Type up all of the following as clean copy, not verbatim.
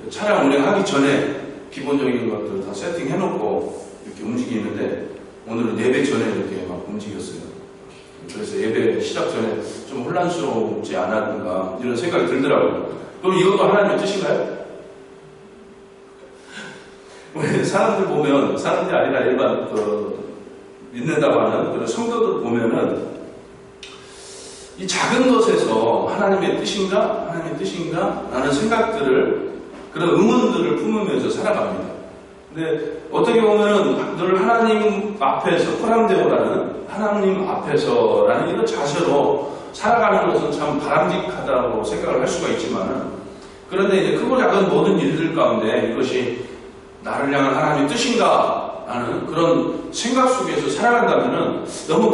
차량 운행하기 전에 기본적인 것들 다 세팅해놓고 이렇게 움직이는데 오늘은 예배 전에 이렇게 막 움직였어요. 그래서 예배 시작 전에 좀 혼란스럽지 않았는가 이런 생각이 들더라고요. 그럼 이것도 하나님의 뜻인가요? 우리 사람들 보면, 사람들이 아니라 일반 믿는다고 하는 그런 성도들 보면은 이 작은 것에서 하나님의 뜻인가? 하나님의 뜻인가? 라는 생각들을, 그런 의문들을 품으면서 살아갑니다. 근데 어떻게 보면은 늘 하나님 앞에서, 호람데오라는 하나님 앞에서라는 이런 자세로 살아가는 것은 참 바람직하다고 생각을 할 수가 있지만은, 그런데 이제 크고 작은 모든 일들 가운데 이것이 나를 향한 하나님의 뜻인가? 라는 그런 생각 속에서 살아간다면은 너무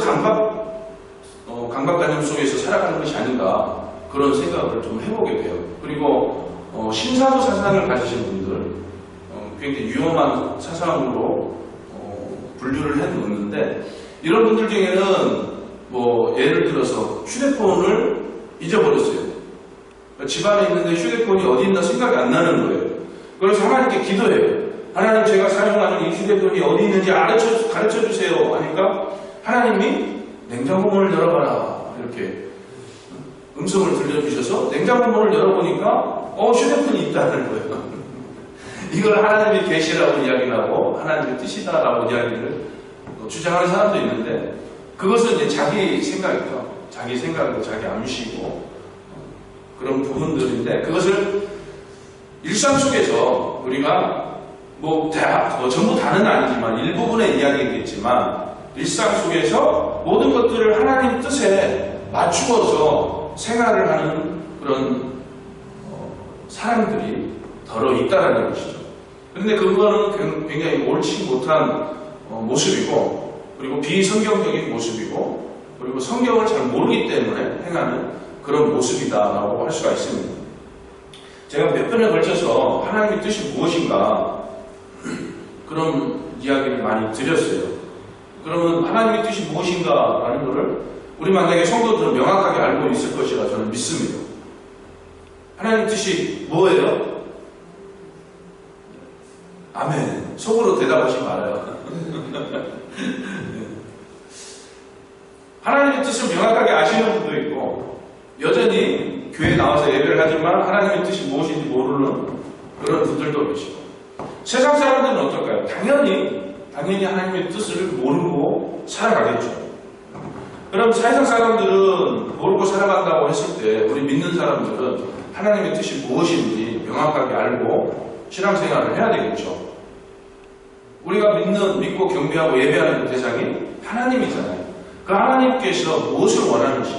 강박관념 속에서 살아가는 것이 아닌가 그런 생각을 좀 해보게 돼요. 그리고 신사도 사상을 가지신 분들 굉장히 위험한 사상으로 분류를 해놓는데 이런 분들 중에는 뭐 예를 들어서 휴대폰을 잊어버렸어요. 집안에 있는데 휴대폰이 어디 있나 생각이 안 나는 거예요. 그래서 하나님께 기도해요. 하나님, 제가 사용하는 이 휴대폰이 어디 있는지 가르쳐 주세요 하니까 하나님이 냉장고 문을 열어봐라 이렇게 음성을 들려주셔서 냉장고 문을 열어보니까 휴대폰이 있다는 거예요. 이걸 하나님의 계시라고 이야기를 하고 하나님의 뜻이다라고 이야기를 주장하는 사람도 있는데, 그것은 이제 자기 생각이죠. 자기 생각이고 자기 암시고 그런 부분들인데, 그것을 일상 속에서 우리가 전부 다는 아니지만 일부분의 이야기겠지만 일상 속에서 모든 것들을 하나님 뜻에 맞추어서 생활을 하는 그런 사람들이 더러 있다라는 것이죠. 그런데 그거는 굉장히 옳지 못한 모습이고, 그리고 비성경적인 모습이고, 그리고 성경을 잘 모르기 때문에 행하는 그런 모습이다라고 할 수가 있습니다. 제가 몇 번에 걸쳐서 하나님의 뜻이 무엇인가 그런 이야기를 많이 드렸어요. 그러면 하나님의 뜻이 무엇인가라는 것을 우리 만약에 성도들은 명확하게 알고 있을 것이라 저는 믿습니다. 하나님의 뜻이 뭐예요? 아멘. 속으로 대답하지 말아요. 하나님의 뜻을 명확하게 아시는 분도 있고, 여전히 교회에 나와서 예배를 하지만 하나님의 뜻이 무엇인지 모르는 그런 분들도 계시고, 세상 사람들은 어떨까요? 당연히 하나님의 뜻을 모르고 살아가겠죠. 그럼 세상 사람들은 모르고 살아간다고 했을 때 우리 믿는 사람들은 하나님의 뜻이 무엇인지 명확하게 알고 신앙생활을 해야 되겠죠. 우리가 믿고 경배하고 예배하는 그 대상이 하나님이잖아요. 그 하나님께서 무엇을 원하는지,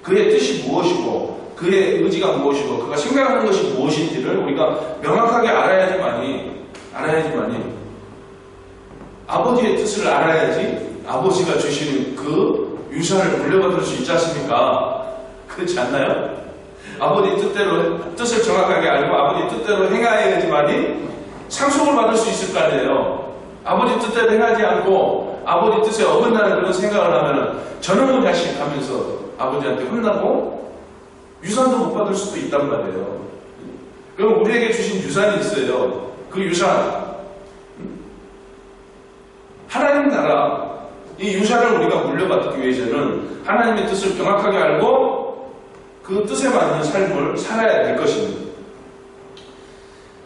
그의 뜻이 무엇이고 그의 의지가 무엇이고 그가 생각하는 것이 무엇인지를 우리가 명확하게 알아야지만이 아버지의 뜻을 알아야지 아버지가 주시는 그 유산을 물려받을 수 있지 않습니까? 그렇지 않나요? 아버지 뜻을 정확하게 알고 아버지 뜻대로 행해야지만이 상속을 받을 수 있을 거 아니에요. 아버지 뜻대로 행하지 않고 아버지 뜻에 어긋나는 그런 생각을 하면 저놈의 자식 하면서 아버지한테 혼나고 유산도 못 받을 수도 있단 말이에요. 그럼 우리에게 주신 유산이 있어요. 그 유산, 하나님 나라, 이 유산을 우리가 물려받기 위해서는 하나님의 뜻을 명확하게 알고 그 뜻에 맞는 삶을 살아야 될 것입니다.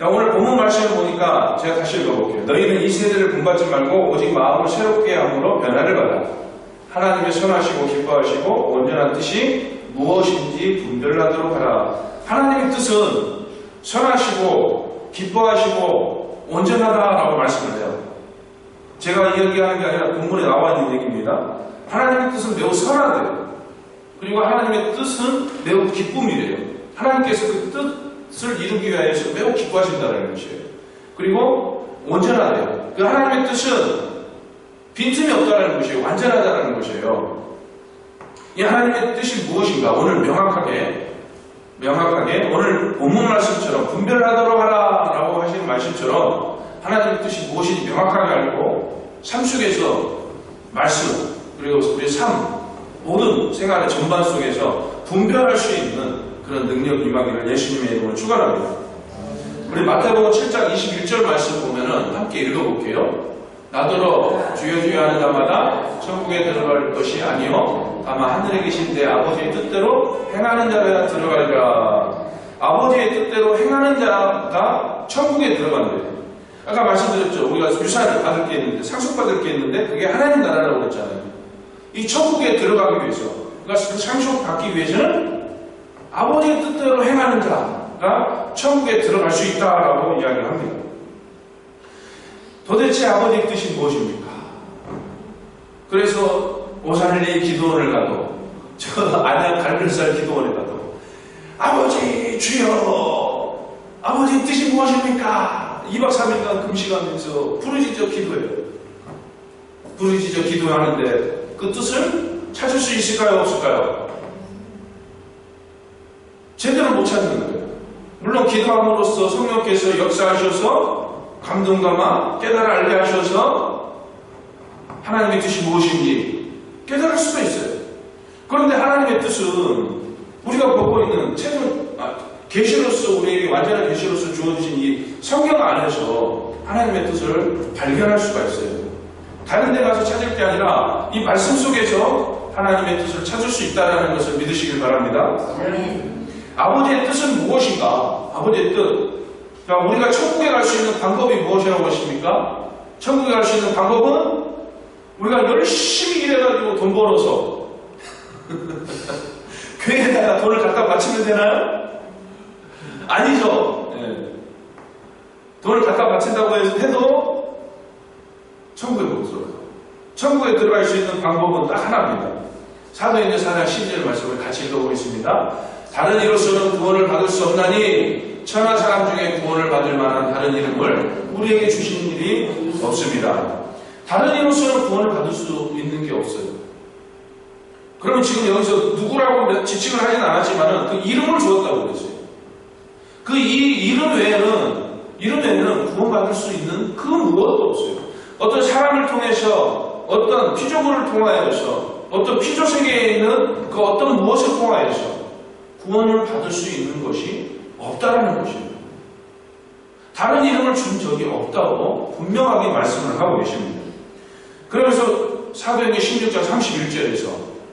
오늘 본문 말씀을 보니까 제가 다시 읽어볼게요. 너희는 이 세대를 본받지 말고 오직 마음을 새롭게 함으로 변화를 받아 하나님의 선하시고 기뻐하시고 온전한 뜻이 무엇인지 분별하도록 하라. 하나님의 뜻은 선하시고 기뻐하시고 온전하다라고 말씀을 해요. 제가 이야기하는 게 아니라 본문에 나와 있는 얘기입니다. 하나님의 뜻은 매우 선하대요. 그리고 하나님의 뜻은 매우 기쁨이래요. 하나님께서 그 뜻을 이루기 위해서 매우 기뻐하신다는 것이에요. 그리고 온전하대요. 그 하나님의 뜻은 빈틈이 없다는 것이에요. 완전하다는 것이에요. 이 하나님의 뜻이 무엇인가 오늘 명확하게 오늘 본문 말씀처럼 분별하도록 하라 라고 하시는 말씀처럼 하나님의 뜻이 무엇인지 명확하게 알고 삶 속에서 말씀 그리고 우리 삶 모든 생활의 전반 속에서 분별할 수 있는 그런 능력 임하기를 예수님의 이름으로 축원합니다. 우리 마태복음 7장 21절 말씀 보면은 함께 읽어볼게요. 나더러 주여 주여 하는 자마다 천국에 들어갈 것이 아니요 다만 하늘에 계신 내 아버지의 뜻대로 행하는 자가 들어가리라. 아버지의 뜻대로 행하는 자가 천국에 들어간대요. 아까 말씀드렸죠. 우리가 유산을 받을 게 있는데, 상속받을 게 있는데 그게 하나님 나라라고 그랬잖아요. 이 천국에 들어가기 위해서, 그러니까 상속받기 위해서는 아버지의 뜻대로 행하는 자가 천국에 들어갈 수 있다라고 이야기를 합니다. 도대체 아버지의 뜻이 무엇입니까? 그래서 오산리 기도원을 가도, 저 안양 갈별살 기도원에 가도 아버지 주여, 아버지의 뜻이 무엇입니까? 2박 3일간 금식하면서 부르짖어 기도해요. 부르짖어 기도하는데 그 뜻을 찾을 수 있을까요? 없을까요? 제대로 못 찾는 거예요. 물론 기도함으로써 성령께서 역사하셔서 감동감아 깨달아 알게 하셔서 하나님의 뜻이 무엇인지 깨달을 수도 있어요. 그런데 하나님의 뜻은 우리가 보고 있는 계시로서 우리에게 완전한 계시로서 주어지신 이 성경 안에서 하나님의 뜻을 발견할 수가 있어요. 다른 데 가서 찾을 게 아니라 이 말씀 속에서 하나님의 뜻을 찾을 수 있다는 것을 믿으시길 바랍니다. 아버지의 뜻은 무엇인가? 아버지의 뜻. 그러니까 우리가 천국에 갈 수 있는 방법이 무엇이라고 하십니까? 천국에 갈 수 있는 방법은 우리가 열심히 일해가지고 돈 벌어서 교회에다가 돈을 갖다 바치면 되나요? 아니죠. 네. 돈을 갖다 바친다고 해도 천국에 못 들어가요. 천국에 들어갈 수 있는 방법은 딱 하나입니다. 사도행전 4장 12절 말씀을 같이 읽어보겠습니다. 다른 이로서는 구원을 받을 수 없나니 천하 사람 중에 구원을 받을 만한 다른 이름을 우리에게 주신 일이 없습니다. 다른 이로서는 구원을 받을 수 있는 게 없어요. 그러면 지금 여기서 누구라고 지칭을 하진 않았지만 그 이름을 주었다고 그랬어요. 그 이름 외에는 구원받을 수 있는 그 무엇도 없어요. 어떤 사람을 통해서, 어떤 피조물을 통하여서, 어떤 피조 세계에 있는 그 어떤 무엇을 통하여서 구원을 받을 수 있는 것이 없다라는 것입니다. 다른 이름을 준 적이 없다고 분명하게 말씀을 하고 계십니다. 그러면서 사도행전 16장 31절에서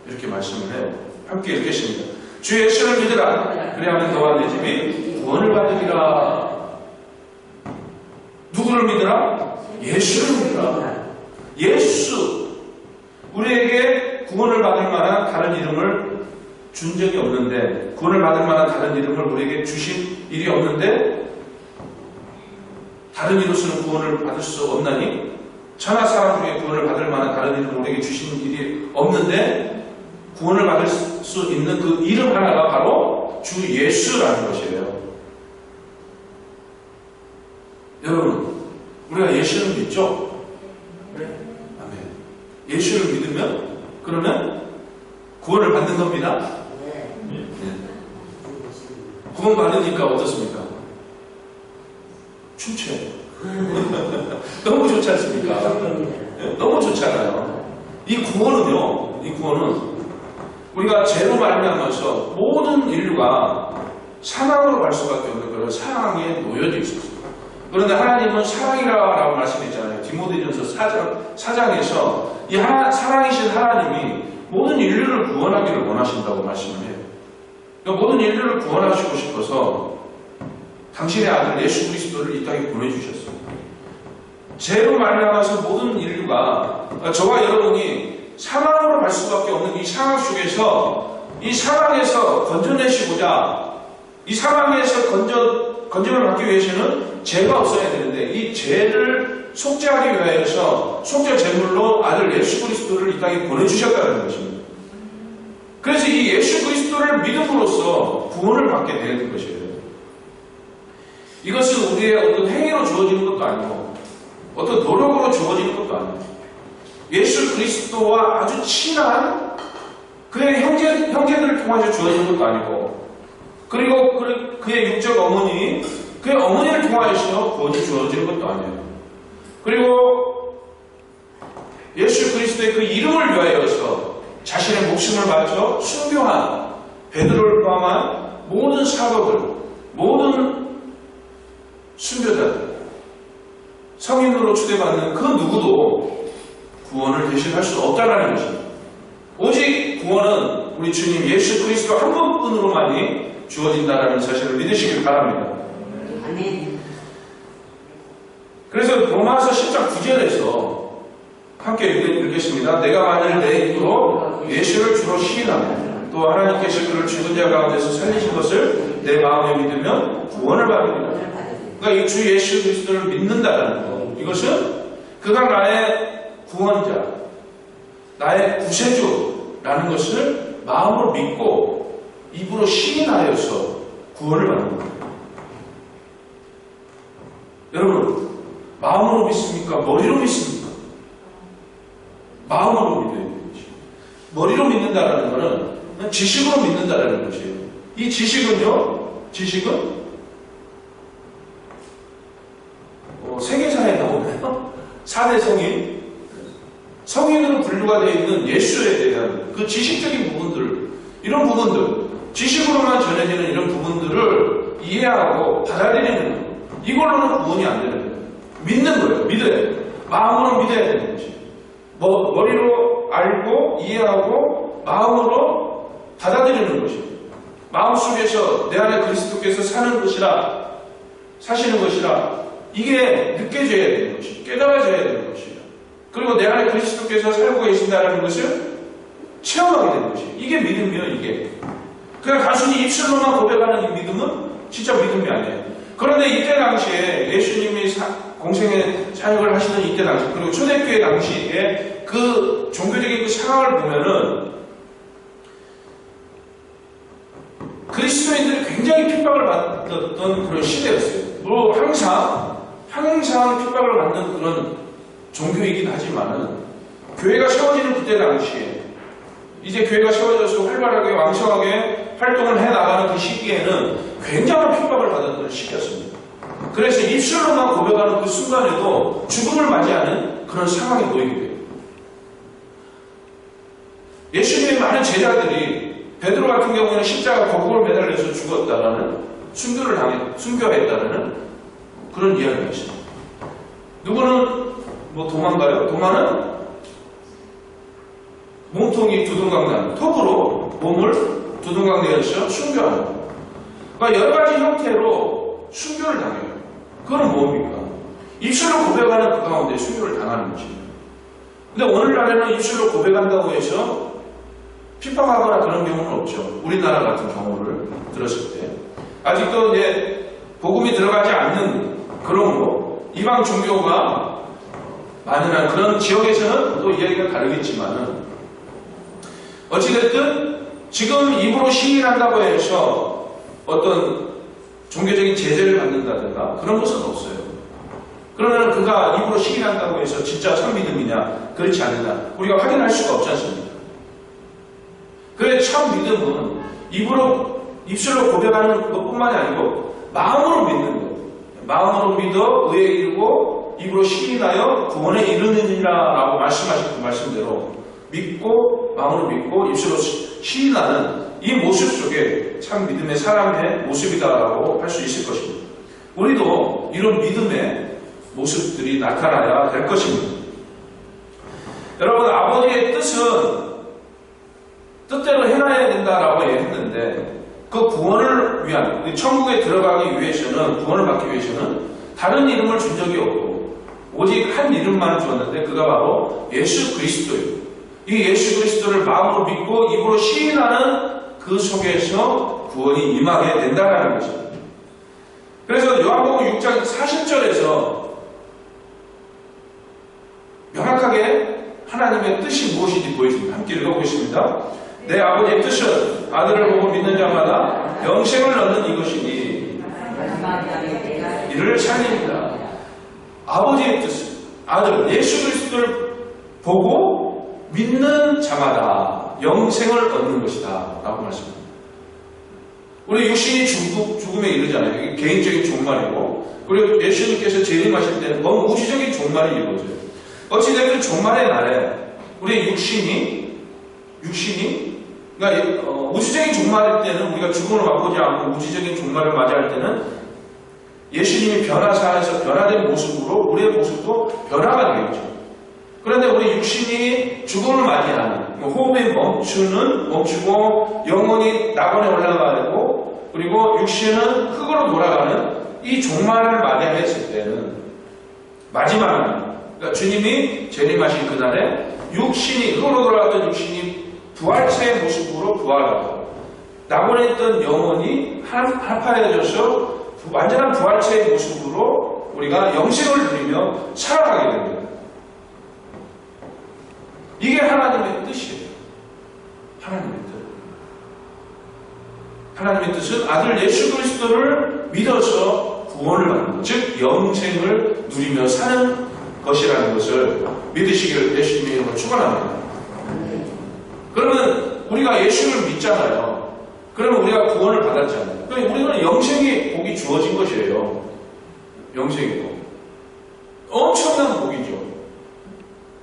이렇게 말씀을 해요. 함께 읽겠습니다. 주 예수를 믿으라. 그래야만 너와 내 집이 구원을 받으리라. 누구를 믿으라? 예수를 믿으라. 예수. 우리에게 구원을 받을 만한 다른 이름을 준 적이 없는데, 구원을 받을 만한 다른 이름을 우리에게 주신 일이 없는데, 다른 이로서는 구원을 받을 수 없나니? 천하 사람 중에 구원을 받을 만한 다른 이름을 우리에게 주신 일이 없는데, 구원을 받을 수 있는 그 이름 하나가 바로 주 예수라는 것이에요. 여러분, 우리가 예수를 믿죠? 네. 아멘. 예수를 믿으면, 그러면 구원을 받는 겁니다. 네. 구원 받으니까 어떻습니까? 춤춰요. 너무 좋지 않습니까? 너무 좋잖아요. 이 구원은 우리가 죄로 말미암아서 모든 인류가 사망으로 갈 수밖에 없는 그런 사랑에 놓여져 있었어요. 그런데 하나님은 사랑이라고 말씀했잖아요. 디모데전서 4장에서 이 사랑이신 하나님이 모든 인류를 구원하기를 원하신다고 말씀을 해요. 그러니까 모든 인류를 구원하시고 싶어서 당신의 아들 예수 그리스도를 이 땅에 보내주셨어요. 죄로 말미암아서 모든 인류가, 저와 여러분이 사망으로 갈 수밖에 없는 이 상황 속에서 이 사망에서 건져내시고자, 이 사망에서 건짐을 받기 위해서는 죄가 없어야 되는데 이 죄를 속죄하기 위하여서 속죄 제물로 아들 예수 그리스도를 이 땅에 보내주셨다는 것입니다. 그래서 이 예수 그리스도를 믿음으로써 구원을 받게 되는 것이에요. 이것은 우리의 어떤 행위로 주어지는 것도 아니고 어떤 노력으로 주어지는 것도 아니고 예수 그리스도와 아주 친한 그의 형제들을 통해서 주어지는 것도 아니고, 그리고 그의 육적 어머니, 그의 어머니를 통하여서 구원이 주어지는 것도 아니에요. 그리고 예수 그리스도의 그 이름을 위하여서 자신의 목숨을 바쳐 순교한 베드로를 포함한 모든 사도들, 모든 순교자들, 성인으로 추대받는 그 누구도 구원을 대신할 수 없다는 것입니다. 오직 구원은 우리 주님 예수 그리스도 한 분뿐으로만이 주어진다는 사실을 믿으시길 바랍니다. 아멘. 그래서 로마서 10장 9절에서 함께 읽겠습니다. 내가 만일 내 입으로 예수를 주로 시인하며 또 하나님께서 그를 죽은 자 가운데서 살리신 것을 내 마음에 믿으면 구원을 받으리라. 그러니까 이 주 예수 그리스도를 믿는다는 것, 이것은 그가 나의 구원자, 나의 구세주라는 것을 마음으로 믿고 입으로 시인하여서 구원을 받는 거예요. 여러분, 마음으로 믿습니까? 머리로 믿습니까? 마음으로 믿어야 되는 것이죠. 머리로 믿는다는 것은 지식으로 믿는다는 것이에요. 이 지식은요, 지식은 세계사에 나오나요? 4대 성인, 성인으로 분류가 되어 있는 예수에 대한 그 지식적인 부분들, 이런 부분들, 지식으로만 전해지는 이런 부분들을 이해하고 받아들이는 거예요. 이걸로는 구원이 안 되는 거예요. 믿는 거예요. 믿어야 돼요. 마음으로 믿어야 되는 것이에요. 머리로 알고 이해하고 마음으로 받아들이는 것이에요. 마음속에서 내 안에 그리스도께서 사는 것이라, 사시는 것이라, 이게 느껴져야 되는 것이에요. 깨달아져야 되는 것이에요. 그리고 내 안에 그리스도께서 살고 계신다는 것을 체험하게 되는 것이에요. 이게 믿음이에요, 이게. 그냥 단순히 입술로만 고백하는 이 믿음은 진짜 믿음이 아니에요. 그런데 이때 당시에 예수님이 공생의 사역을 하시는 이때 당시, 그리고 초대교회 당시에 그 종교적인 그 상황을 보면은 그리스도인들이 굉장히 핍박을 받았던 그런 시대였어요. 뭐 항상 핍박을 받는 그런 종교이긴 하지만은 교회가 세워지는 그때 당시에 이제 교회가 세워져서 활발하게 왕성하게 활동을 해나가는 그 시기에는 굉장한 핍박을 받았던 시기였습니다. 그래서 입술로만 고백하는 그 순간에도 죽음을 맞이하는 그런 상황에 놓이게 돼요. 예수님의 많은 제자들이 베드로 같은 경우에는 십자가 거북을 매달려서 죽었다라는 순교했다라는 그런 이야기가 있습니다. 누구는 뭐 도마인가요? 도마는 몸통이 두둥강난, 톱으로 몸을 두둥강내어서 순교하는 거예요. 그러니까 여러 가지 형태로 순교를 당해요. 그건 뭡니까? 입술로 고백하는 그 가운데 순교를 당하는 것입니다. 근데 오늘날에는 입술로 고백한다고 해서 핍박하거나 그런 경우는 없죠. 우리나라 같은 경우를 들었을 때. 아직도 이제 복음이 들어가지 않는 그런 거, 이방 종교가 많은 그런 지역에서는 또 이야기가 다르겠지만은 어찌됐든 지금 입으로 시인한다고 해서 어떤 종교적인 제재를 받는다든가 그런 것은 없어요. 그러면 그가 입으로 시인한다고 해서 진짜 참 믿음이냐 그렇지 않느냐 우리가 확인할 수가 없지 않습니까? 그래 참 믿음은 입술로 고백하는 것뿐만이 아니고 마음으로 믿는 것. 마음으로 믿어 의에 이르고 입으로 시인하여 구원에 이르느니라 라고 말씀하신 그 말씀대로 믿고 마음으로 믿고 입술로 시인하는 이 모습 속에 참 믿음의 사람의 모습이다라고 할 수 있을 것입니다. 우리도 이런 믿음의 모습들이 나타나야 될 것입니다. 여러분 아버지의 뜻대로 해놔야 된다라고 했는데 그 구원을 위한 천국에 들어가기 위해서는 구원을 받기 위해서는 다른 이름을 준 적이 없고 오직 한 이름만 주었는데 그가 바로 예수 그리스도예요. 이 예수 그리스도를 마음으로 믿고 입으로 시인하는 그 속에서 구원이 임하게 된다는 것입니다. 그래서 요한복음 6장 40절에서 명확하게 하나님의 뜻이 무엇인지 보여줍니다. 함께 읽어보겠습니다. 내 아버지의 뜻은 아들을 보고 믿는 자마다 영생을 얻는 이것이니 이를 살립니다. 아버지의 뜻은 아들 예수 그리스도를 보고 믿는 자마다 영생을 얻는 것이다 라고 말씀합니다. 우리 육신이 죽음에 이르잖아요. 이게 개인적인 종말이고 그리고 예수님께서 재림하실 때는 너무 우주적인 종말이 이루어져요. 어찌됐든 종말의 날에 우리 육신이 그러니까 우주적인 종말일 때는 우리가 죽음을 맛보지 않고 우주적인 종말을 맞이할 때는 예수님이 변화사에서 변화된 모습으로 우리의 모습도 변화가 되겠죠. 그런데 우리 육신이 죽음을 맞이하는, 호흡이 멈추고 영혼이 낙원에 올라가고 그리고 육신은 흙으로 돌아가는 이 종말을 맞이했을 때는 마지막은, 그러니까 주님이 재림하신 그날에 육신이, 흙으로 돌아갔던 육신이 부활체의 모습으로 부활하고 낙원에 있던 영혼이 하파해져서 완전한 부활체의 모습으로 우리가 영생을 누리며 살아가게 됩니다. 이게 하나님의 뜻이에요. 하나님의 뜻. 하나님의 뜻은 아들 예수 그리스도를 믿어서 구원을 받는 것, 즉 영생을 누리며 사는 것이라는 것을 믿으시기를 예수님의 이름으로 축원합니다. 그러면 우리가 예수를 믿잖아요. 그러면 우리가 구원을 받았잖아요. 그러니까 우리는 영생의 복이 주어진 것이에요. 영생의 복. 엄청난 복이죠.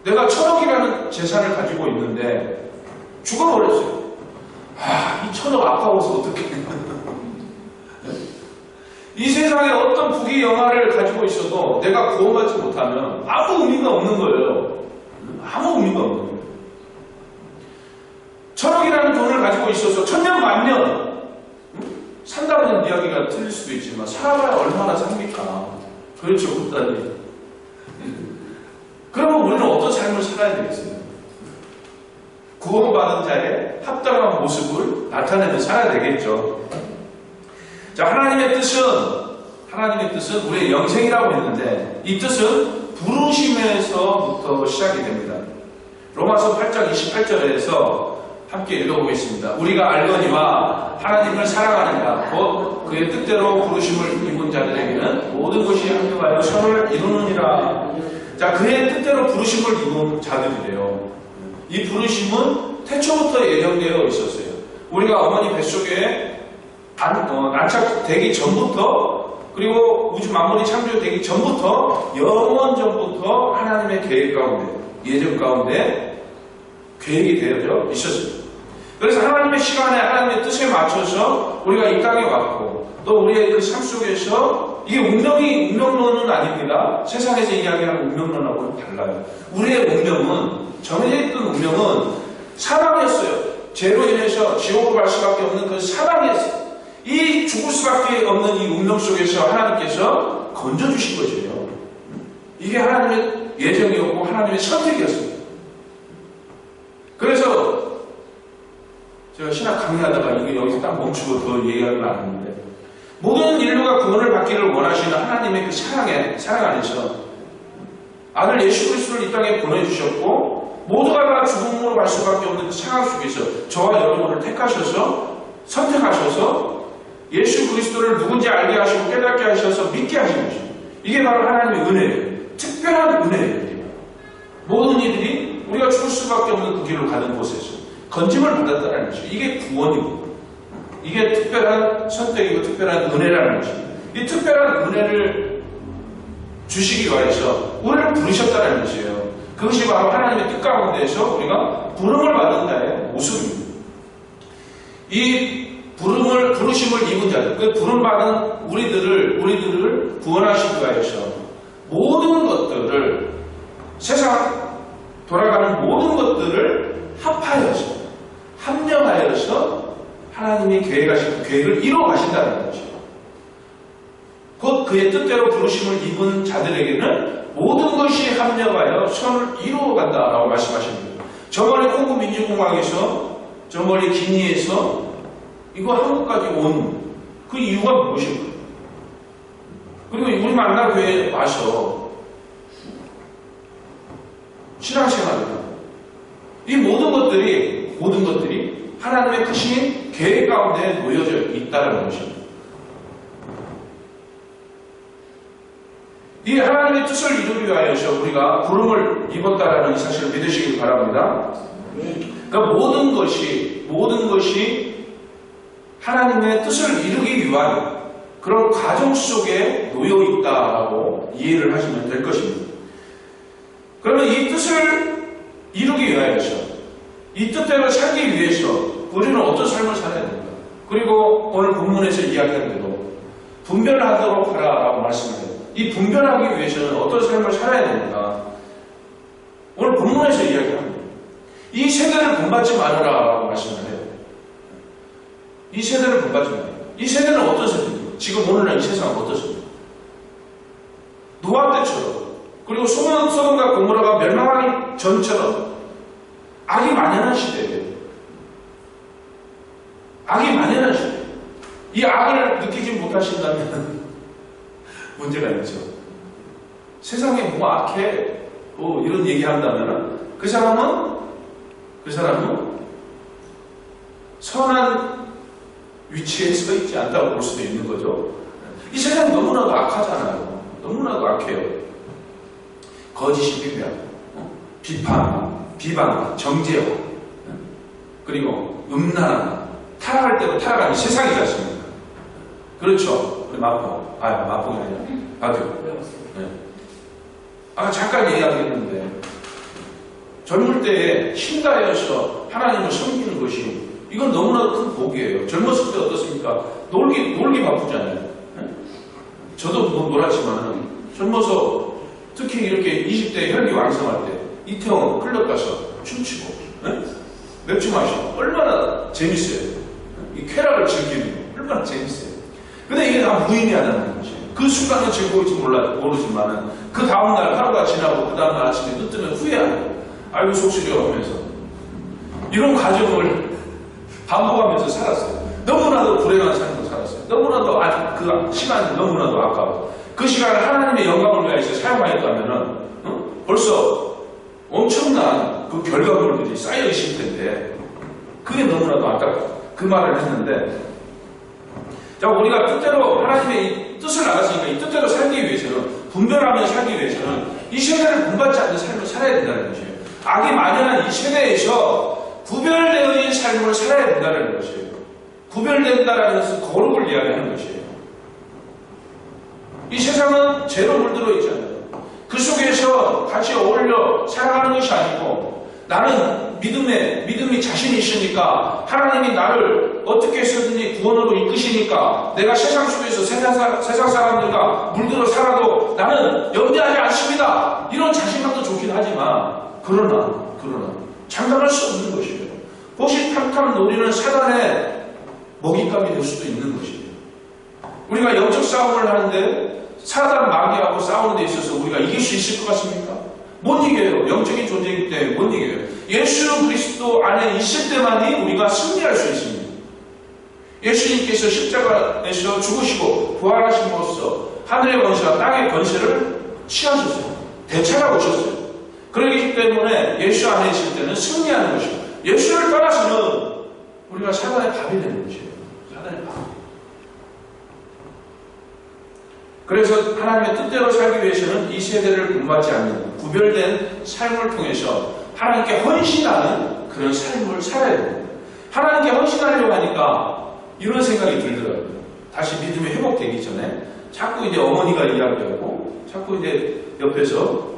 내가 1000억이라는 재산을 가지고 있는데 죽어버렸어요. 이 1000억 아까워서 어떻게 이 세상에 어떤 부귀 영화를 가지고 있어도 내가 구원받지 못하면 아무 의미가 없는 거예요. 아무 의미가 없는 거예요. 1000억이라는 돈을 가지고 있어서 1000년 만년 산다는 이야기가 틀릴 수도 있지만 살아봐야 얼마나 삽니까? 그렇죠, 못다니. 그러면 우리는 어떤 삶을 살아야 되겠어요? 구원받은 자의 합당한 모습을 나타내며 살아야 되겠죠. 자, 하나님의 뜻은 우리의 영생이라고 했는데 이 뜻은 부르심에서부터 시작이 됩니다. 로마서 8장 28절에서 함께 읽어보겠습니다. 우리가 알거니와 하나님을 사랑하느냐 곧 그의 뜻대로 부르심을 입은 자들에게는 모든 것이 합력하여 선을 이루느니라. 자, 그의 뜻대로 부르심을 입은 자들이래요. 이 부르심은 태초부터 예정되어 있었어요. 우리가 어머니 뱃속에 난착되기 전부터, 그리고 우주 만물이 창조되기 전부터, 영원 전부터 하나님의 계획 가운데, 예정 가운데 계획이 되어져 있었습니다. 그래서 하나님의 시간에 하나님의 뜻에 맞춰서 우리가 이 땅에 왔고, 또 우리의 그 삶 속에서 이게 운명론은 아닙니다. 세상에서 이야기하는 운명론하고는 달라요. 우리의 운명은, 정해져 있던 운명은 사망이었어요. 죄로 인해서 지옥으로 갈 수밖에 없는 그 사망이었어요. 이 죽을 수밖에 없는 이 운명 속에서 하나님께서 건져주신 것이에요. 이게 하나님의 예정이었고 하나님의 선택이었습니다. 그래서 제가 신학 강의하다가 이게 여기서 딱 멈추고 더 얘기하면 안 하는데, 모든 인류가 구원을 받기를 원하시는 하나님의 그 사랑 안에서 아들 예수 그리스도를 이 땅에 보내주셨고, 모두가 다 죽음으로 갈 수밖에 없는 그 상황 속에서 저와 여러분을 택하셔서 선택하셔서 예수 그리스도를 누군지 알게 하시고 깨닫게 하셔서 믿게 하신 것입니다. 이게 바로 하나님의 은혜예요. 특별한 은혜예요. 모든 이들이 우리가 죽을 수밖에 없는 그 길로 가는 곳에서 건짐을 받았다는 것이죠. 이게 구원이고, 이게 특별한 선택이고 특별한 은혜라는 것입니다. 이 특별한 은혜를 주시기 위해서 우리를 부르셨다는 것이에요. 그것이 바로 하나님의 뜻 가운데에서 우리가 부름을 받은 자의 모습입니다. 이 부르심을 입은 자들, 그 부름받은 우리들을 구원하시기 위해서 모든 것들을, 세상 돌아가는 모든 것들을 합하여서, 합령하여서 하나님이 계획하신 그 계획을 이루어 가신다는 것이죠. 곧 그의 뜻대로 부르심을 입은 자들에게는 모든 것이 합력하여 선을 이루어 간다라고 말씀하십니다. 저 멀리 콩고 민주공항에서, 저 멀리 기니에서 이거 한국까지 온 그 이유가 무엇일까요? 그리고 우리 만날 교회에 와서 신앙생활을, 이 모든 것들이 하나님의 크신 계획 가운데 놓여져 있다는 것입니다. 이 하나님의 뜻을 이루기 위하여서 우리가 부름을 입었다라는 이 사실을 믿으시길 바랍니다. 그러니까 모든 것이 하나님의 뜻을 이루기 위한 그런 과정 속에 놓여 있다라고 이해를 하시면 될 것입니다. 그러면 이 뜻을 이루기 위하여서, 이 뜻대로 살기 위해서 우리는 어떤 삶을 살아야 됩니까? 그리고 오늘 본문에서 이야기한 대로 분별하도록 하라라고 말씀을 해요. 이 분별하기 위해서는 어떤 삶을 살아야 됩니까? 오늘 본문에서 이야기합니다. 이 세대를 본받지 말아라라고 말씀을 해요. 이 세대를 본받지 말아라. 이 세대는 어떤 세대입니까? 지금 오늘날 이 세상은 어떻습니까? 노아 때처럼, 그리고 소돔과 고모라가 멸망하기 전처럼 악이 만연한 시대예요. 악이 만연한 시대. 이 악을 느끼지 못하신다면 문제가 있죠. 세상에 뭐 악해, 이런 얘기한다면 그 사람은 선한 위치에 서 있지 않다고 볼 수도 있는 거죠. 이 세상이 너무나도 악하잖아요. 너무나도 악해요. 거짓이 비벼하고, 비방, 정죄하고, 그리고 음란한, 타락할 때도 타락하는 세상이지 않습니까? 그렇죠. 우리 마포. 마포가 아니라 마포. 네. 잠깐 얘기하겠는데, 젊을 때에 힘다해서 하나님을 섬기는 것이, 이건 너무나 큰 복이에요. 젊었을 때 어떻습니까? 놀기 바쁘잖아요. 네? 저도 놀았지만, 젊어서 특히 이렇게 20대 혈기 왕성할 때, 이태원 클럽 가서 춤추고, 네? 맥주 마시고, 얼마나 재밌어요. 이 쾌락을 즐기는 거, 얼마나 재밌어요. 근데 이게 다 무의미하다는 거지. 그 순간은 즐거울지 모르지만, 그 다음날 하루가 지나고, 그 다음날 아침에 눈 뜨면 후회하고, 아이고 속쓰려 하면서, 이런 과정을 반복하면서 살았어요. 너무나도 불행한 삶을 살았어요. 너무나도 그 시간이 너무나도 아까워. 그 시간을 하나님의 영광을 위해서 사용하였다면 벌써 엄청난 그 결과물들이 쌓여 있을 텐데 그게 너무나도 아깝다. 그 말을 했는데 자, 우리가 뜻대로 하나님의 이 뜻을 알았으니까 이 뜻대로 살기 위해서는 분별하며 살기 위해서는 이 세대를 본받지 않는 삶을 살아야 된다는 것이에요. 악이 만연한 이 세대에서 구별되어진 삶을 살아야 된다는 것이에요. 구별된다는 것은 거룩을 이야기하는 것이에요. 이 세상은 죄로 물들어 있잖아요. 그 속에서 같이 어울려 살아가는 것이 아니고 나는 믿음이 자신이 있으니까 하나님이 나를 어떻게 해서든지 구원으로 이끄시니까 내가 세상 속에서 세상 사람들과 물들어 살아도 나는 염려하지 않습니다. 이런 자신감도 좋긴 하지만 그러나 장담할 수 없는 것이에요. 호시탐탐 노리는 사단의 먹잇감이 될 수도 있는 것이에요. 우리가 영적 싸움을 하는데 사단 마귀하고 싸우는 데 있어서 우리가 이길 수 있을 것 같습니까? 못 이겨요. 영적인 존재이기 때문에 못 이겨요. 예수 그리스도 안에 있을 때만이 우리가 승리할 수 있습니다. 예수님께서 십자가에서 죽으시고 부활하심으로써 하늘의 권세와 땅의 권세를 취하셨어요. 되찾아 오셨어요. 그렇기 때문에 예수 안에 있을 때는 승리하는 것이고 예수를 떠나서는 우리가 사단의 밥이 되는 것이에요. 사단의 밥. 그래서 하나님의 뜻대로 살기 위해서는 이 세대를 본받지 않는 구별된 삶을 통해서 하나님께 헌신하는 그런 삶을 살아야 됩니다. 하나님께 헌신하려고 하니까 이런 생각이 들더라고요. 다시 믿음이 회복되기 전에 자꾸 이제 어머니가 이야기하고 자꾸 이제 옆에서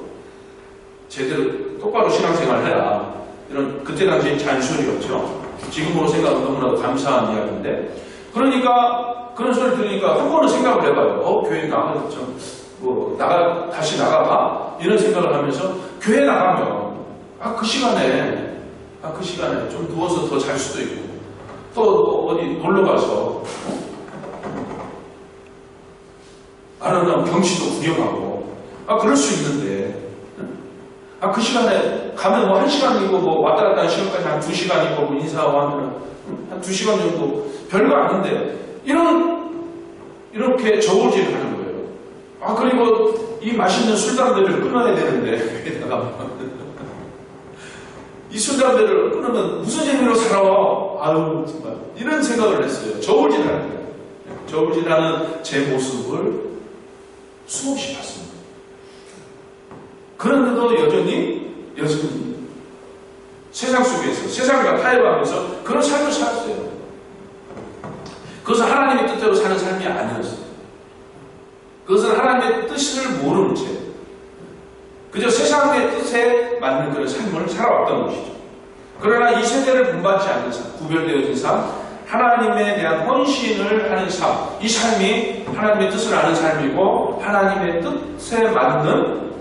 제대로 똑바로 신앙생활을 해라. 이런 그때 당시엔 잔소리였죠. 지금으로 생각하면 너무나도 감사한 이야기인데 그러니까 그런 소리를 들으니까 한 번은 생각을 해봐요. 교회 나가서 다시 나가봐? 이런 생각을 하면서 교회 나가면 그 시간에 좀 누워서 더 잘 수도 있고 또 어디 놀러가서 아름다운 경치도 구경하고 그럴 수 있는데 그 시간에 가면 뭐 1시간이고 왔다 갔다 하는 시간까지 한 2시간이고 인사하고 하면 한 2시간 정도 별거 아닌데 이렇게 저울질을 하는 거예요. 그리고 이 맛있는 술담배를 끊어야 되는데 이 술담배를 끊으면 무슨 재미로 살아와? 정말 이런 생각을 했어요. 저울질하는 거예요. 저울질하는 제 모습을 수없이 봤습니다. 그런데도 여전히 세상 속에서 세상과 타협하면서 그런 삶을 살았어요. 그것은 하나님의 뜻대로 사는 삶이 아니었어요. 그것은 하나님의 뜻을 모르는 채 그저 세상의 뜻에 맞는 그런 삶을 살아왔던 것이죠. 그러나 이 세대를 본받지 않는 삶, 구별되어진 삶, 하나님에 대한 헌신을 하는 삶. 이 삶이 하나님의 뜻을 아는 삶이고 하나님의 뜻에 맞는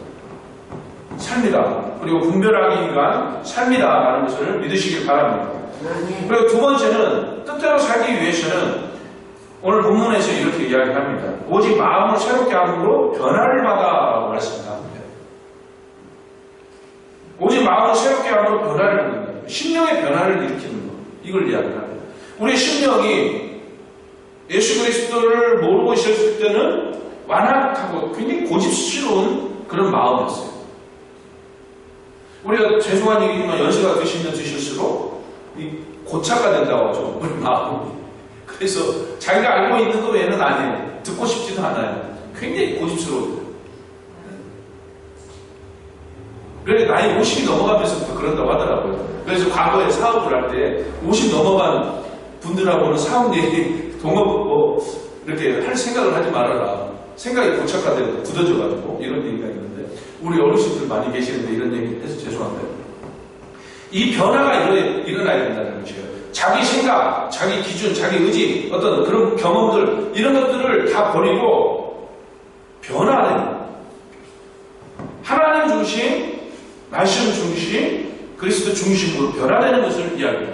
삶이다. 그리고 분별하기 위한 삶이다라는 것을 믿으시길 바랍니다. 그리고 두 번째는 뜻대로 살기 위해서는 오늘 본문에서 이렇게 이야기합니다. 오직 마음을 새롭게 함으로 변화를 받아라고 말씀합니다. 오직 마음을 새롭게 함으로 변화를 받는다. 심령의 변화를 일으키는 것. 이걸 이야기합니다. 우리의 심령이 예수 그리스도를 모르고 있었을 때는 완악하고 굉장히 고집스러운 그런 마음이었어요. 우리가 죄송한 얘기지만 연세가 드시면 드실수록 고착화 된다고 하죠. 우리 마음이. 그래서 자기가 알고 있는 것 외에는 아니에요. 듣고 싶지도 않아요. 굉장히 고집스러워요. 그래 나이 50이 넘어가면서부터 그런다고 하더라고요. 그래서 과거에 사업을 할 때 50 넘어간 분들하고는 사업 얘기, 동업 이렇게 할 생각을 하지 말아라. 생각이 고착화되고 굳어져가지고 이런 얘기가 있는데 우리 어르신들 많이 계시는데 이런 얘기 해서 죄송한데요. 이 변화가 일어나야 된다는 것이에요. 자기 생각, 자기 기준, 자기 의지, 어떤 그런 경험들 이런 것들을 다 버리고 변화하는 하나님 중심, 말씀 중심, 그리스도 중심으로 변화되는 것을 이야기합니다.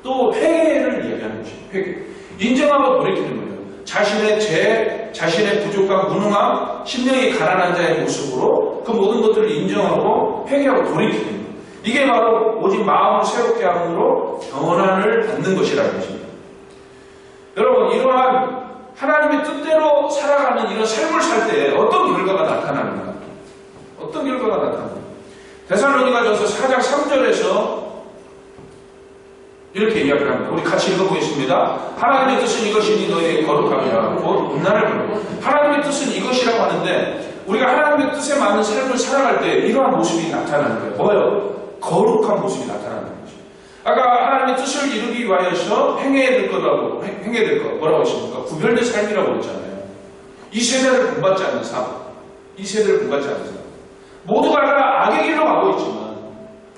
또 회개를 이야기하는 것이에요. 회개. 인정하고 돌이키는 거예요. 자신의 죄, 자신의 부족함, 무능함, 심령이 가난한 자의 모습으로 그 모든 것들을 인정하고 회개하고 돌이키는 거예요. 이게 바로 오직 마음을 새롭게 함으로 변화를 받는 것이라는 것입니다. 여러분 이러한 하나님의 뜻대로 살아가는 이런 삶을 살 때 어떤 결과가 나타나는가? 어떤 결과가 나타납니까? 데살로니가전서 4장 3절에서 이렇게 이야기를 합니다. 우리 같이 읽어보겠습니다. 하나님의 뜻은 이것이니 너희에게 거룩함이라 곧 음란을 부르고 하나님의 뜻은 이것이라고 하는데 우리가 하나님의 뜻에 맞는 삶을 살아갈 때 이러한 모습이 나타나는 거예요. 뭐예요? 거룩한 모습이 나타나는 거죠. 아까 하나님의 뜻을 이루기 위하여서 행해야 될 거라고 행해야 될 거 뭐라고 했습니까? 구별된 삶이라고 했잖아요. 이 세대를 본받지 않는 삶, 이 세대를 본받지 않는 삶. 모두가 다 악의 길로 가고 있지만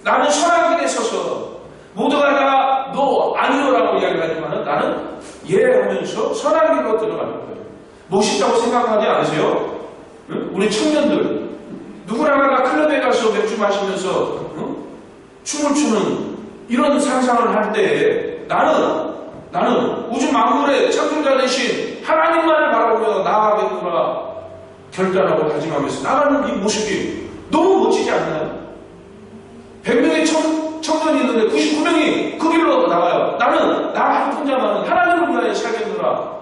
나는 선한 길에 서서 모두가 다 너 아니오라고 이야기하지만 나는 예 하면서 선한 길로 들어가는 거예요. 멋있다고 생각하지 않으세요? 응? 우리 청년들 누구나 다 클럽에 가서 맥주 마시면서 응? 춤을 추는 이런 상상을 할 때 나는 우주 만물의 창조자 대신 하나님만을 바라보며 나아가겠구나 결단하고 다짐하면서 나가는 이 모습이 너무 멋지지 않나요? 100명의 청년이 있는데 99명이 그 길로 나가요. 나는 나 한 혼자만은 하나님을 위하여 살겠노라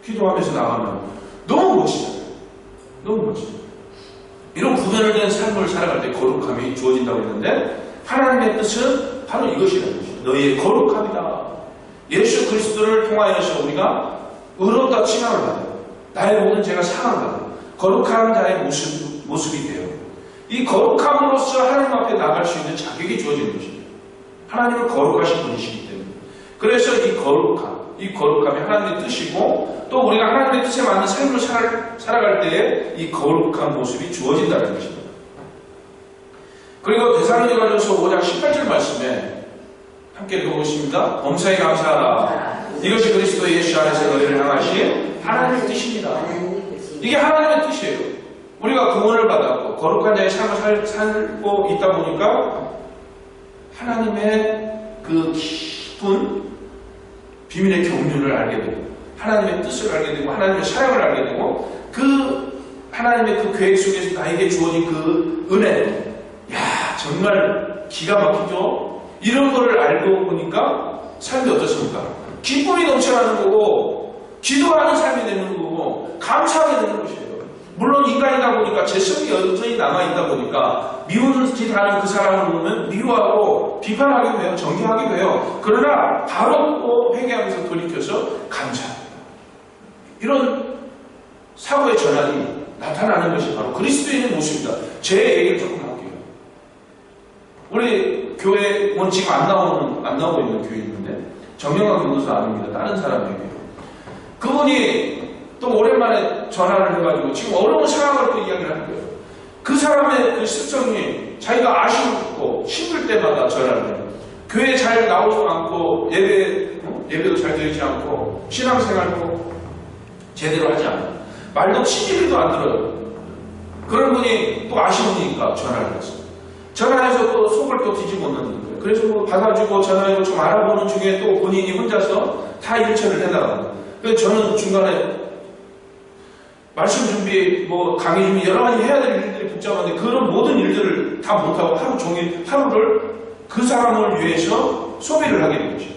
기도하면서 나가면 너무 멋지잖아요. 너무 멋지죠. 이런 구별된 삶을 살아갈 때 거룩함이 주어진다고 했는데 하나님의 뜻은 바로 이것이라는 것이죠. 너희의 거룩함이다. 예수 그리스도를 통하여서 우리가 의롭다 칭함을 받아요. 나의 모든 죄가 사함받아요. 거룩한 자의 모습이 돼요. 이 거룩함으로써 하나님 앞에 나갈 수 있는 자격이 주어지는 것입니다. 하나님은 거룩하신 분이시기 때문에. 그래서 이 거룩함이 하나님의 뜻이고 또 우리가 하나님의 뜻에 맞는 삶을 살아갈 때에 이 거룩한 모습이 주어진다는 것입니다. 그리고 데살로니가전서 5장 18절 말씀에 함께 읽어보겠습니다. 범사에 감사하라. 이것이 그리스도 예수 안에서 너희를 향하신 하나님의 뜻입니다. 이게 하나님의 뜻이에요. 우리가 구원을 받았고 거룩한 자의 삶을 살고 있다 보니까 하나님의 그 깊은 비밀의 경륜을 알게 되고 하나님의 뜻을 알게 되고 하나님의 사랑을 알게 되고 그 하나님의 그 계획 속에서 나에게 주어진 그 은혜 정말 기가 막히죠. 이런 거를 알고 보니까 삶이 어떻습니까? 기쁨이 넘쳐나는 거고 기도하는 삶이 되는 거고 감사하게 되는 것이에요. 물론 인간이다 보니까 죄성이 여전히 남아있다 보니까 미운 짓 하는 그 사람을 보면 미워하고 비판하기도 해요. 정죄하기도 해요. 그러나 바로 또 회개하면서 돌이켜서 감사합니다. 이런 사고의 전환이 나타나는 것이 바로 그리스도인의 모습입니다. 제 얘기를 조금 할게요. 우리 교회 오늘 지금 안 나오고 있는 교회 있는데 정영학 교도소 아닙니다. 다른 사람에게요. 그분이 또 오랜만에 전화를 해가지고 지금 어려운 상황을 또 이야기를 하는 거예요. 그 사람의 그 실정이 자기가 아쉬웠고 힘들 때마다 전화를 해요. 교회 잘 나오지 않고 예배도 잘 드리지 않고 신앙생활도 제대로 하지 않아요. 말도 시집도 안 들어요. 그런 분이 또 아쉬우니까 전화를 했어요. 전화해서 또 속을 또 뒤집어 놓는 거예요. 그래서 뭐 받아주고 전화해서 좀 알아보는 중에 또 본인이 혼자서 다 일처리를 해나가요. 그래서 저는 중간에 말씀 준비, 뭐 강의 준비 여러 가지 해야 될 일들이 복잡한데 그런 모든 일들을 다 못하고 하루 종일 하루를 그 사람을 위해서 소비를 하게 된 거죠.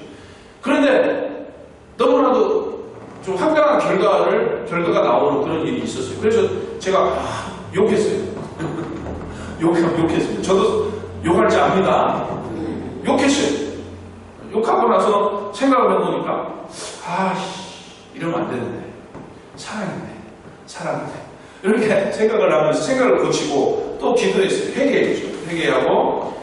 그런데 너무나도 좀 황당한 결과가 나오는 그런 일이 있었어요. 그래서 제가 욕했어요. 욕했어요. 저도 욕할 줄 압니다. 욕했어요. 욕하고 나서 생각을 해보니까 이러면 안 되는데 사랑인데 이렇게 생각을 하면서 생각을 고치고 또 기도했어요. 회개했죠. 회개하고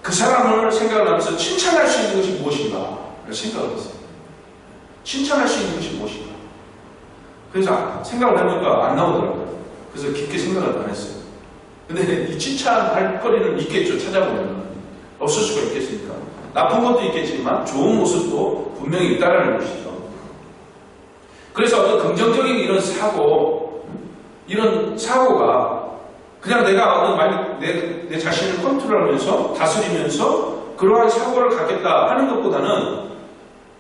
그 사람을 생각을 하면서 칭찬할 수 있는 것이 무엇인가 생각을 했어요. 칭찬할 수 있는 것이 무엇인가. 그래서 생각을 해보니까 안 나오더라고요. 그래서 깊게 생각을 안 했어요. 근데 이 칭찬할 거리는 있겠죠. 찾아보면 없을 수가 있겠습니까? 나쁜 것도 있겠지만 좋은 모습도 분명히 있다라는 것이죠. 그래서 어떤 긍정적인 이런 사고가 그냥 내가 내 자신을 컨트롤하면서 다스리면서 그러한 사고를 갖겠다 하는 것보다는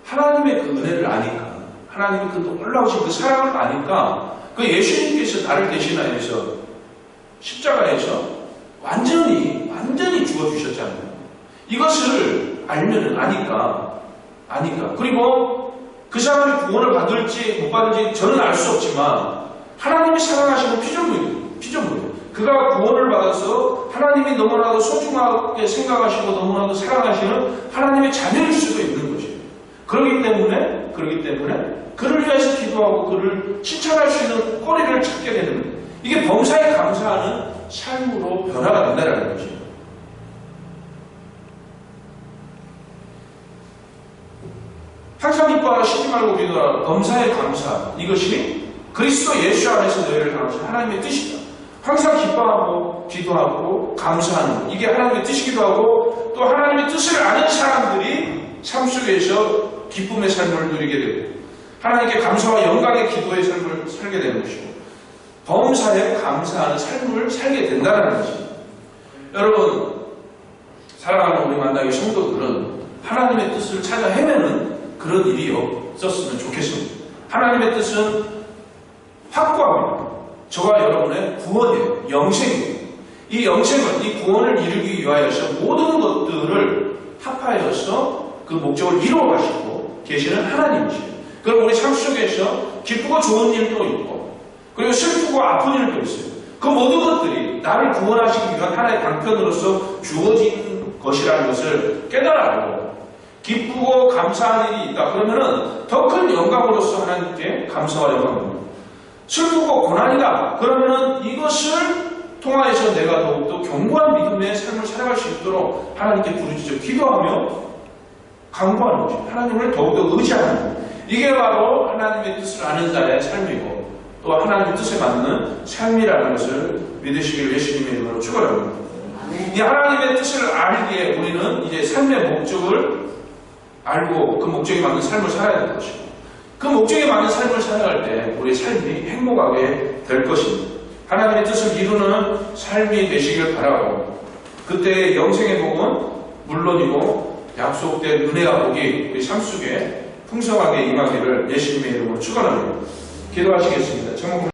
하나님의 그 은혜를 아니까, 하나님의 그 놀라우신 그 사랑을 아니까, 그 예수님께서 나를 대신하여서 십자가에서 완전히 죽어주셨잖아요. 이것을 알면은 아니까. 그리고 그 사람이 구원을 받을지 못 받을지 저는 알 수 없지만 하나님이 사랑하시는 피조물이에요. 그가 구원을 받아서 하나님이 너무나도 소중하게 생각하시고 너무나도 사랑하시는 하나님의 자녀일 수도 있는 것이에요. 그렇기 때문에 그를 위해서 기도하고 그를 칭찬할 수 있는 꼬리를 찾게 되는 거예요. 이게 범사에 감사하는 삶으로 변화가 된다는 것이에요. 항상 기뻐하라 쉬지 말고 기도하라. 범사에 감사, 이것이 그리스도 예수 안에서 너희를 당하신 하나님의 뜻이다. 항상 기뻐하고 기도하고 감사하는 것, 이게 하나님의 뜻이기도 하고 또 하나님의 뜻을 아는 사람들이 삶 속에서 기쁨의 삶을 누리게 되고 하나님께 감사와 영광의 기도의 삶을 살게 되는 것이고 범사에 감사하는 삶을 살게 된다는 것입니다. 여러분, 사랑하는 우리 만나기 성도들은 하나님의 뜻을 찾아 헤매는 그런 일이 없었으면 좋겠습니다. 하나님의 뜻은 확고합니다. 저와 여러분의 구원이에요. 영생이에요. 이 영생은 이 구원을 이루기 위하여서 모든 것들을 합하여서 그 목적을 이루어 가시고 계시는 하나님이시에요. 그럼 우리 삶 속에서 기쁘고 좋은 일도 있고 그리고 슬프고 아픈 일도 있어요. 그 모든 것들이 나를 구원하시기 위한 하나의 방편으로서 주어진 것이라는 것을 깨달아 알고 기쁘고 감사한 일이 있다. 그러면은 더 큰 영광으로서 하나님께 감사와 영광을 슬프고 고난이다. 그러면은 이것을 통하여서 내가 더욱더 견고한 믿음의 삶을 살아갈 수 있도록 하나님께 부르짖어 기도하며 강구하는 거죠. 하나님을 더욱더 의지하는 것. 이게 바로 하나님의 뜻을 아는 자의 삶이고 또 하나님의 뜻에 맞는 삶이라는 것을 믿으시길 예수님의 이름으로 축원합니다. 이 하나님의 뜻을 알기에 우리는 이제 삶의 목적을 알고 그 목적에 맞는 삶을 살아야 될 것이고 그 목적에 맞는 삶을 살아갈 때 우리의 삶이 행복하게 될 것입니다. 하나님의 뜻을 이루는 삶이 되시길 바라고 그때 영생의 복은 물론이고 약속된 은혜와 복이 우리 삶 속에 풍성하게 임하기를 예수님의 이름으로 축원합니다. 기도하시겠습니다.